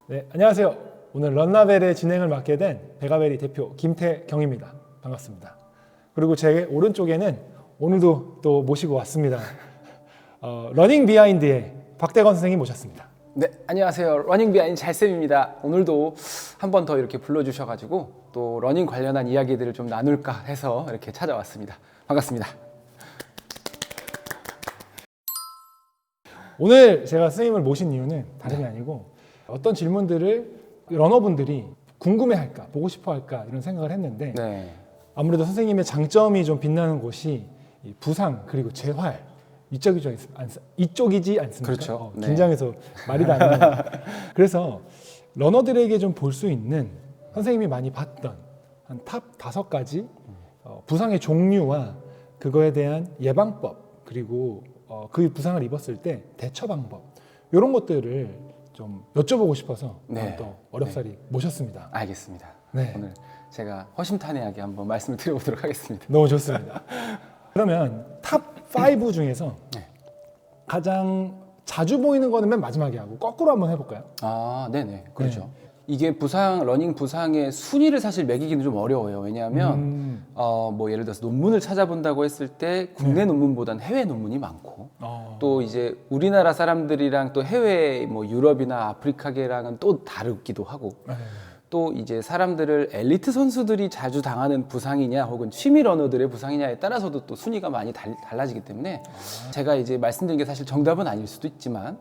네, 안녕하세요. 오늘 런나벨의 진행을 맡게 된 베가베리 대표 김태경입니다. 반갑습니다. 그리고 제 오른쪽에는 오늘도 또 모시고 왔습니다. 러닝 비하인드의 박대건 선생님 모셨습니다. 네, 안녕하세요. 러닝 비하인드 잘쌤입니다. 오늘도 한 번 더 이렇게 불러주셔가지고 또 러닝 관련한 이야기들을 좀 나눌까 해서 이렇게 찾아왔습니다. 반갑습니다. 오늘 제가 선생님을 모신 이유는 다름이 아니고 어떤 질문들을 러너분들이 궁금해할까, 보고 싶어할까 이런 생각을 했는데 네, 아무래도 선생님의 장점이 좀 빛나는 곳이 이 부상 그리고 재활 이쪽이지 않습니까? 그렇죠. 네. 긴장해서 말이 다 안 나요. 그래서 러너들에게 좀 볼 수 있는 선생님이 많이 봤던 한 탑 5가지 부상의 종류와 그거에 대한 예방법 그리고 그 부상을 입었을 때 대처 방법 이런 것들을 좀 여쭤보고 싶어서 네. 또 어렵사리 모셨습니다. 알겠습니다. 네. 오늘 제가 허심탄회하게 한번 말씀을 드려보도록 하겠습니다. 너무 좋습니다. 그러면 탑 5 중에서 네. 가장 자주 보이는 거는 맨 마지막에 하고 거꾸로 한번 해볼까요? 아, 네네. 그렇죠. 이게 러닝 부상의 순위를 사실 매기기는 좀 어려워요. 왜냐하면 뭐 예를 들어서 논문을 찾아본다고 했을 때 국내 논문보다는 해외 논문이 많고 또 이제 우리나라 사람들이랑 또 해외 뭐 유럽이나 아프리카계랑은 또 다르기도 하고 또 이제 사람들을 엘리트 선수들이 자주 당하는 부상이냐 혹은 취미 러너들의 부상이냐에 따라서도 또 순위가 많이 달라지기 때문에 제가 이제 말씀드린 게 사실 정답은 아닐 수도 있지만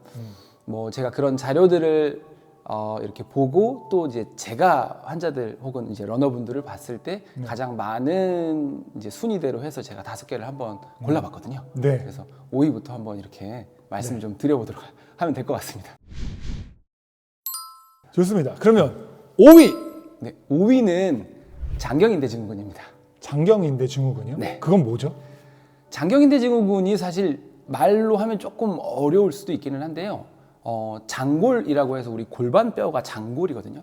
뭐 제가 그런 자료들을 이렇게 보고 또 이제 제가 환자들 혹은 이제 러너분들을 봤을 때 가장 많은 이제 순위대로 해서 제가 5개를 한번 골라봤거든요. 네. 그래서 5위부터 한번 이렇게 말씀을 좀 드려보도록 하면 될 것 같습니다. 좋습니다. 그러면 5위 네, 5위는 장경인대 증후군입니다. 장경인대 증후군이요? 네. 그건 뭐죠? 장경인대 증후군이 사실 말로 하면 조금 어려울 수도 있기는 한데요. 장골이라고 해서 우리 골반뼈가 장골이거든요.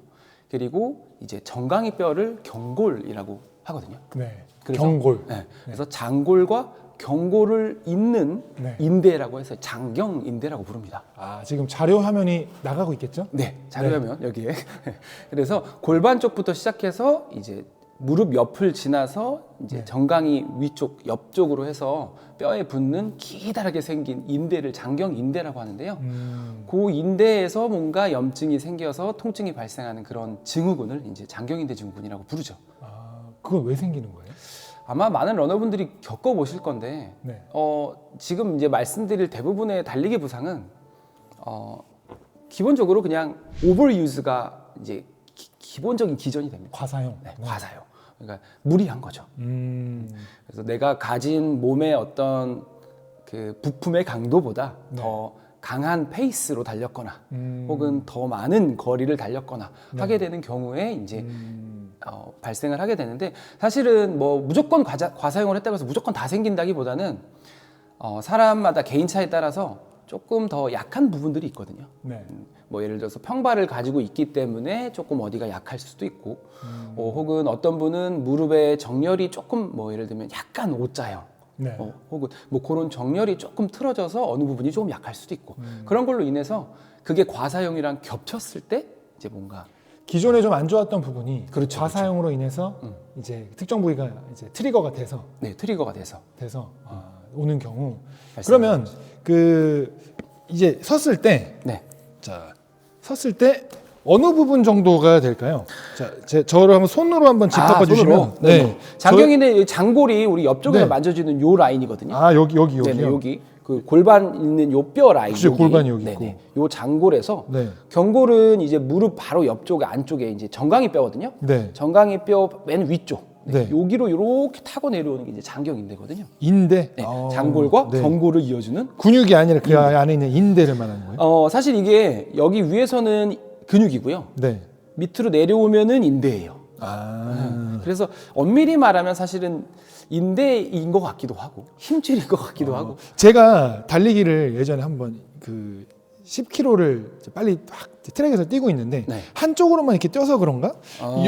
그리고 이제 정강이 뼈를 경골이라고 하거든요. 네. 그래서, 경골. 네. 그래서 장골과 경골을 잇는 네. 인대라고 해서 장경인대라고 부릅니다. 아, 지금 자료 화면이 나가고 있겠죠? 네, 자료화면 여기에. 그래서 골반 쪽부터 시작해서 이제 무릎 옆을 지나서 이제 정강이 위쪽 옆쪽으로 해서 뼈에 붙는 기다랗게 생긴 인대를 장경인대라고 하는데요. 그 인대에서 뭔가 염증이 생겨서 통증이 발생하는 그런 증후군을 이제 장경인대 증후군이라고 부르죠. 아, 그건 왜 생기는 거예요? 아마 많은 러너분들이 겪어보실 건데 네. 지금 이제 말씀드릴 대부분의 달리기 부상은 기본적으로 그냥 오버유즈가 이제 기본적인 기전이 됩니다. 과사용. 네, 과사용. 그러니까 무리한 거죠. 음. 그래서 내가 가진 몸의 어떤 그 부품의 강도보다 더 강한 페이스로 달렸거나 혹은 더 많은 거리를 달렸거나 하게 되는 경우에 이제 발생을 하게 되는데 사실은 뭐 무조건 과사용을 했다고 해서 무조건 다 생긴다기보다는 사람마다 개인차에 따라서 조금 더 약한 부분들이 있거든요. 네. 뭐 예를 들어서 평발을 가지고 있기 때문에 조금 어디가 약할 수도 있고 혹은 어떤 분은 무릎에 정렬이 조금 뭐 예를 들면 약간 오짜요. 네. 혹은 뭐 그런 정렬이 조금 틀어져서 어느 부분이 조금 약할 수도 있고 그런 걸로 인해서 그게 과사용이랑 겹쳤을 때 이제 뭔가 기존에 좀 안 좋았던 부분이 그렇죠, 과사용으로 인해서 이제 특정 부위가 이제 트리거가 돼서 네, 트리거가 돼서 오는 경우. 발생하는 그러면 그 이제 섰을 때 네. 자, 섰을 때 어느 부분 정도가 될까요? 자, 저를 한번 손으로 한번 짚어봐 주시면. 손으로? 네. 장경인의 장골이 우리 옆쪽에서 네. 만져지는 요 라인이거든요. 아, 여기요. 네네, 여기 그 골반 있는 요 뼈 라인. 그치, 골반이 여기 네네. 있고. 요 장골에서 네. 경골은 이제 무릎 바로 옆쪽에 안쪽에 이제 정강이 뼈거든요. 네. 정강이 뼈 맨 위쪽. 네. 여기로 이렇게 타고 내려오는 게 이제 장경인대거든요. 인대. 네. 장골과 네. 경골을 이어주는. 근육이 아니라 그 안에 있는 인대를 말하는 거예요. 사실 이게 여기 위에서는 근육이고요. 네. 밑으로 내려오면은 인대예요. 그래서 엄밀히 말하면 사실은 인대인 것 같기도 하고 힘줄인 것 같기도 하고. 제가 달리기를 예전에 한번 그 10km를 빨리 확 트랙에서 뛰고 있는데 네. 한쪽으로만 이렇게 뛰어서 그런가?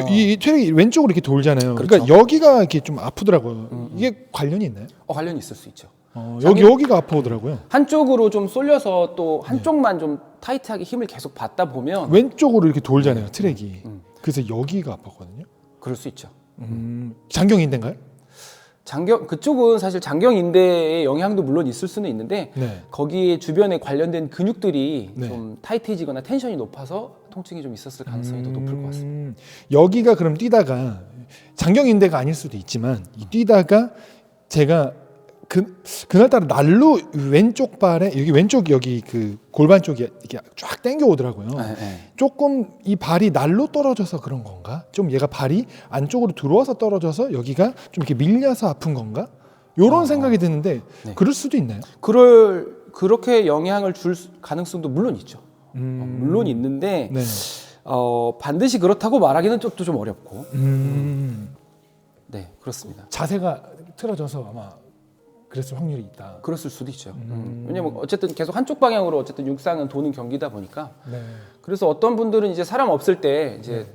이 트랙이 왼쪽으로 이렇게 돌잖아요. 그렇죠. 그러니까 여기가 이렇게 좀 아프더라고요. 이게 관련이 있나요? 관련이 있을 수 있죠. 여기가 아파오더라고요. 한쪽으로 좀 쏠려서 또 한쪽만 좀 타이트하게 힘을 계속 받다 보면 왼쪽으로 이렇게 돌잖아요, 트랙이. 그래서 여기가 아팠거든요. 그럴 수 있죠. 장경인대인가요? 그쪽은 사실 장경인대의 영향도 물론 있을 수는 있는데 네. 거기에 주변에 관련된 근육들이 네. 좀 타이트해지거나 텐션이 높아서 통증이 좀 있었을 가능성이 더 높을 것 같습니다. 여기가 그럼 뛰다가 장경인대가 아닐 수도 있지만 뛰다가 제가 그날따라 날로 왼쪽 발에 여기 그 골반 쪽이 이렇게 쫙 당겨 오더라고요. 네. 조금 이 발이 날로 떨어져서 그런 건가? 좀 얘가 발이 안쪽으로 들어와서 떨어져서 여기가 좀 이렇게 밀려서 아픈 건가? 요런 생각이 드는데 네. 그럴 수도 있나요? 그렇게 영향을 줄 가능성도 물론 있죠. 물론 있는데 네. 반드시 그렇다고 말하기는 또 좀 어렵고. 네, 그렇습니다. 자세가 틀어져서 아마 그랬을 확률이 있다. 그랬을 수도 있죠. 왜냐면 어쨌든 계속 한쪽 방향으로 어쨌든 육상은 도는 경기다 보니까. 네. 그래서 어떤 분들은 이제 사람 없을 때 이제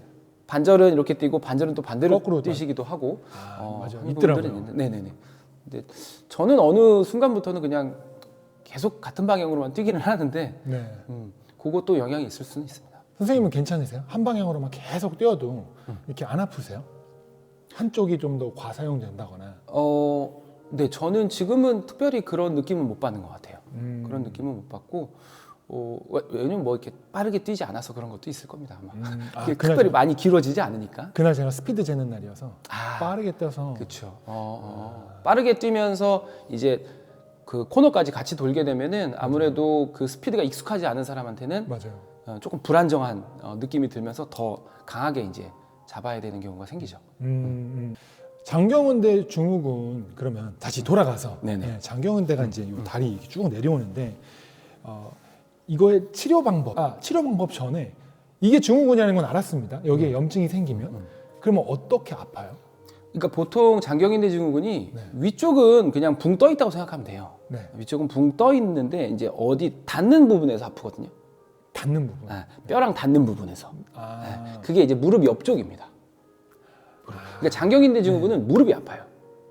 반절은 이렇게 뛰고 반절은 또 반대로 거꾸로 뛰시기도 하고. 맞아. 하는 있더라고요. 분들은 있는데, 네네네. 근데 저는 어느 순간부터는 그냥 계속 같은 방향으로만 뛰기는 하는데, 네. 그것도 영향이 있을 수는 있습니다. 선생님은 괜찮으세요? 한 방향으로만 계속 뛰어도 이렇게 안 아프세요? 한쪽이 좀 더 과사용된다거나. 네, 저는 지금은 특별히 그런 느낌은 못 받는 것 같아요. 그런 느낌은 못 받고, 왜냐면 뭐 이렇게 빠르게 뛰지 않아서 그런 것도 있을 겁니다 아마. 특별히 많이 길어지지 않으니까. 그날 제가 스피드 재는 날이어서 아, 빠르게 뛰어서. 그렇죠. 빠르게 뛰면서 이제 그 코너까지 같이 돌게 되면은 아무래도 그 스피드가 익숙하지 않은 사람한테는 맞아요. 조금 불안정한 느낌이 들면서 더 강하게 이제 잡아야 되는 경우가 생기죠. 장경은대 증후군 그러면 다시 돌아가서 네네. 장경은대가 이제 요 다리 이렇게 쭉 내려오는데 이거의 치료 방법 전에 이게 증후군이라는 건 알았습니다. 여기에 염증이 생기면 그러면 어떻게 아파요? 그러니까 보통 장경인대 증후군이 네. 위쪽은 그냥 붕 떠 있다고 생각하면 돼요. 네. 위쪽은 붕 떠 있는데 이제 어디 닿는 부분에서 아프거든요. 닿는 부분. 뼈랑 닿는 부분에서. 그게 이제 무릎 옆쪽입니다. 그러니까 장경인대 증후군은 무릎이 아파요.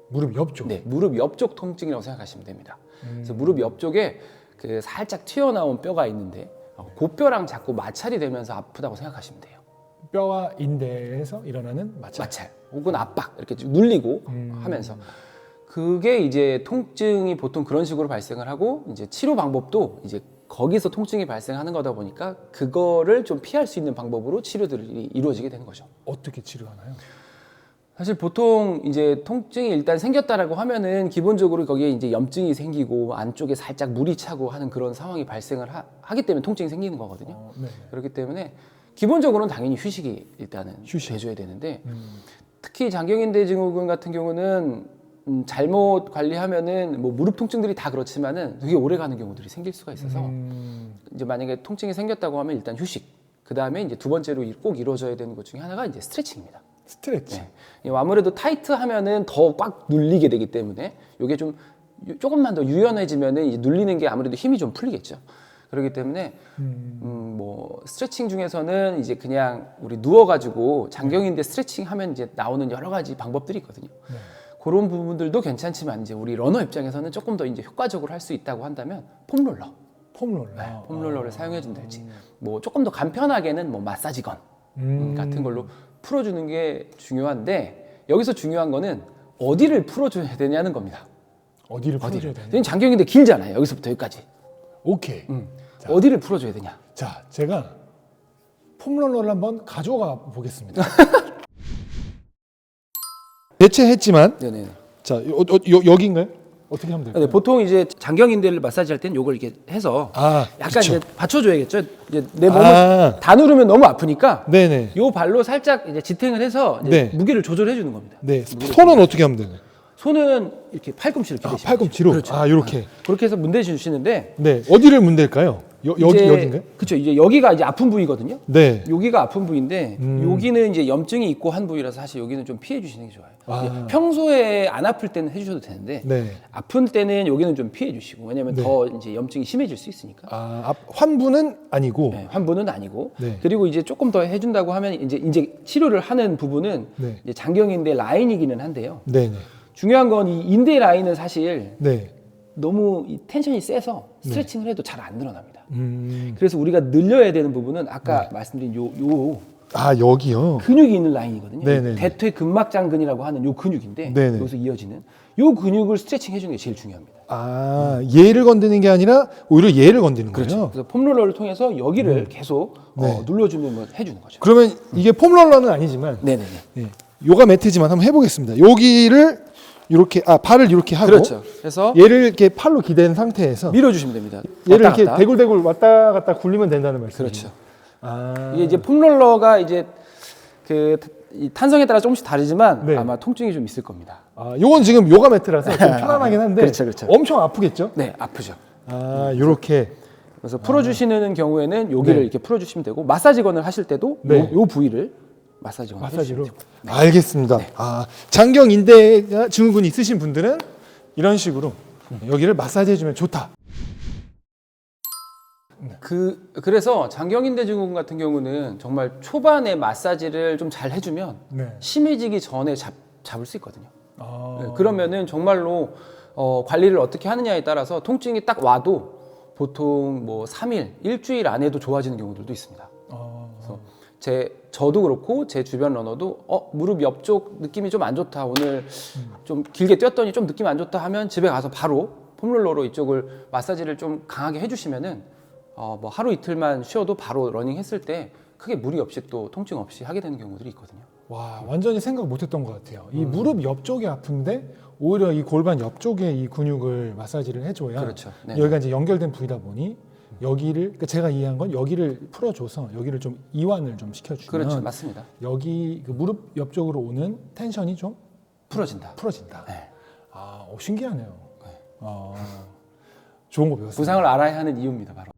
무릎 옆쪽. 네, 무릎 옆쪽 통증이라고 생각하시면 됩니다. 그래서 무릎 옆쪽에 그 살짝 튀어나온 뼈가 있는데 그 뼈랑 자꾸 마찰이 되면서 아프다고 생각하시면 돼요. 뼈와 인대에서 일어나는 마찰. 혹은 압박 이렇게 쭉 눌리고 하면서 그게 이제 통증이 보통 그런 식으로 발생을 하고 이제 치료 방법도 이제 거기서 통증이 발생하는 거다 보니까 그거를 좀 피할 수 있는 방법으로 치료들이 이루어지게 되는 거죠. 어떻게 치료하나요? 사실 보통 이제 통증이 일단 생겼다라고 하면은 기본적으로 거기에 이제 염증이 생기고 안쪽에 살짝 물이 차고 하는 그런 상황이 발생을 하기 때문에 통증이 생기는 거거든요. 네. 그렇기 때문에 기본적으로는 당연히 휴식이 일단은 돼줘야 되는데 특히 장경인대 증후군 같은 경우는 잘못 관리하면은 뭐 무릎 통증들이 다 그렇지만은 되게 오래 가는 경우들이 생길 수가 있어서 이제 만약에 통증이 생겼다고 하면 일단 휴식, 그 다음에 이제 두 번째로 꼭 이루어져야 되는 것 중에 하나가 이제 스트레칭입니다. 스트레칭. 네. 아무래도 타이트하면은 더 꽉 눌리게 되기 때문에 이게 좀 조금만 더 유연해지면은 이제 눌리는 게 아무래도 힘이 좀 풀리겠죠. 그렇기 때문에 뭐 스트레칭 중에서는 이제 그냥 우리 누워가지고 장경인대 스트레칭 하면 이제 나오는 여러 가지 방법들이 있거든요. 네. 그런 부분들도 괜찮지만 이제 우리 러너 입장에서는 조금 더 이제 효과적으로 할 수 있다고 한다면 폼롤러, 폼롤러를 사용해 준달지, 뭐 조금 더 간편하게는 뭐 마사지건 같은 걸로 풀어주는 게 중요한데 여기서 중요한 거는 어디를 풀어줘야 되냐는 겁니다. 어디를 풀어줘야 되냐? 장경인대 길잖아요. 여기서부터 여기까지. 오케이. 자, 어디를 풀어줘야 되냐? 자, 제가 폼롤러를 한번 가져가 보겠습니다. 대체했지만, 네네. 자, 여기인가요? 어떻게 하면 될까요? 네, 보통 이제 장경인대를 마사지할 때는 요걸 이렇게 해서 약간 그쵸. 이제 받쳐줘야겠죠. 이제 내 몸을 다 누르면 너무 아프니까 네네. 요 발로 살짝 이제 지탱을 해서 이제 네. 무게를 조절해 주는 겁니다. 네. 손은 어떻게 하면 되나요? 손은 이렇게 팔꿈치 이렇게 대시면 팔꿈치로. 그렇죠. 이렇게. 그렇게 해서 문대 주시는데 네. 어디를 문댈까요? 여기인가요? 그렇죠. 이제 여기가 이제 아픈 부위거든요. 네. 여기가 아픈 부위인데 여기는 이제 염증이 있고 한 부위라서 사실 여기는 좀 피해 주시는 게 좋아요. 평소에 안 아플 때는 해주셔도 되는데 네. 아픈 때는 여기는 좀 피해 주시고 왜냐면 더 이제 염증이 심해질 수 있으니까. 환부는 아니고. 네, 환부는 아니고. 네. 그리고 이제 조금 더 해준다고 하면 이제 치료를 하는 부분은 네. 이제 장경인대 라인이기는 한데요. 네네. 중요한 건 이 인대 라인은 사실 네. 너무 이 텐션이 세서 스트레칭을 해도 잘 안 늘어납니다. 음. 그래서 우리가 늘려야 되는 부분은 아까 말씀드린 요 아, 여기요. 근육이 있는 라인이거든요. 네네네. 대퇴 근막장근이라고 하는 요 근육인데 네네. 여기서 이어지는 요 근육을 스트레칭 해주는 게 제일 중요합니다. 아, 얘를 건드는 게 아니라 오히려 얘를 건드는 그렇죠. 거예요. 그래서 폼롤러를 통해서 여기를 계속 네. 눌러주면 뭐 해주는 거죠. 그러면 이게 폼롤러는 아니지만 네네네. 예, 요가 매트지만 한번 해보겠습니다. 여기를 이렇게 발을 이렇게 하고 그렇죠. 그래서 얘를 이렇게 팔로 기댄 상태에서 밀어주시면 됩니다. 얘를 왔다 이렇게 갔다. 대굴대굴 왔다 갔다 굴리면 된다는 말씀이죠. 그렇죠. 아, 이게 이제 폼롤러가 이제 이 탄성에 따라 조금씩 다르지만 네. 아마 통증이 좀 있을 겁니다. 요건 지금 요가 매트라서 좀 편안하긴 한데 그렇죠, 그렇죠. 엄청 아프겠죠? 네, 아프죠. 아, 요렇게 그래서 풀어주시는 경우에는 여기를 네. 이렇게 풀어주시면 되고 마사지건을 하실 때도 네. 요 부위를 마사지건 마사지로. 해주시면 되고. 알겠습니다. 장경 인대 증후군이 있으신 분들은 이런 식으로 여기를 마사지 해주면 좋다. 그래서 장경인대 증후군 같은 경우는 정말 초반에 마사지를 좀 잘 해주면 네. 심해지기 전에 잡을 수 있거든요. 아, 네, 그러면은 정말로 관리를 어떻게 하느냐에 따라서 통증이 딱 와도 보통 뭐 3일, 일주일 안에도 좋아지는 경우들도 있습니다. 그래서 저도 그렇고 제 주변 러너도 무릎 옆쪽 느낌이 좀 안 좋다. 오늘 좀 길게 뛰었더니 좀 느낌 안 좋다 하면 집에 가서 바로 폼롤러로 이쪽을 마사지를 좀 강하게 해주시면은 뭐 하루 이틀만 쉬어도 바로 러닝 했을 때 크게 무리 없이 또 통증 없이 하게 되는 경우들이 있거든요. 와, 완전히 생각 못했던 것 같아요. 이 무릎 옆쪽이 아픈데 오히려 이 골반 옆쪽에 이 근육을 마사지를 해줘야 그렇죠. 네. 여기가 이제 연결된 부위다 보니 여기를 그러니까 제가 이해한 건 여기를 풀어줘서 여기를 좀 이완을 좀 시켜주면 그렇죠, 맞습니다. 여기 그 무릎 옆쪽으로 오는 텐션이 좀 풀어진다. 풀어진다. 네. 아, 신기하네요. 좋은 거 배웠어요. 부상을 알아야 하는 이유입니다, 바로.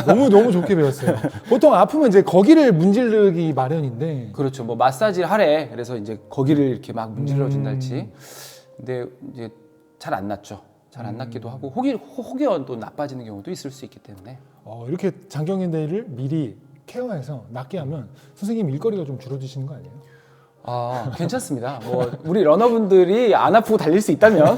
너무 좋게 배웠어요. 보통 아프면 이제 거기를 문지르기 마련인데. 그렇죠. 뭐 마사지를 하래. 그래서 이제 거기를 이렇게 막 문질러 준달지. 근데 이제 잘 안 낫죠. 잘 안 낫기도 하고 혹여도 나빠지는 경우도 있을 수 있기 때문에. 이렇게 장경인대를 미리 케어해서 낫게 하면 선생님 일거리가 좀 줄어드시는 거 아니에요? 괜찮습니다. 뭐 우리 러너분들이 안 아프고 달릴 수 있다면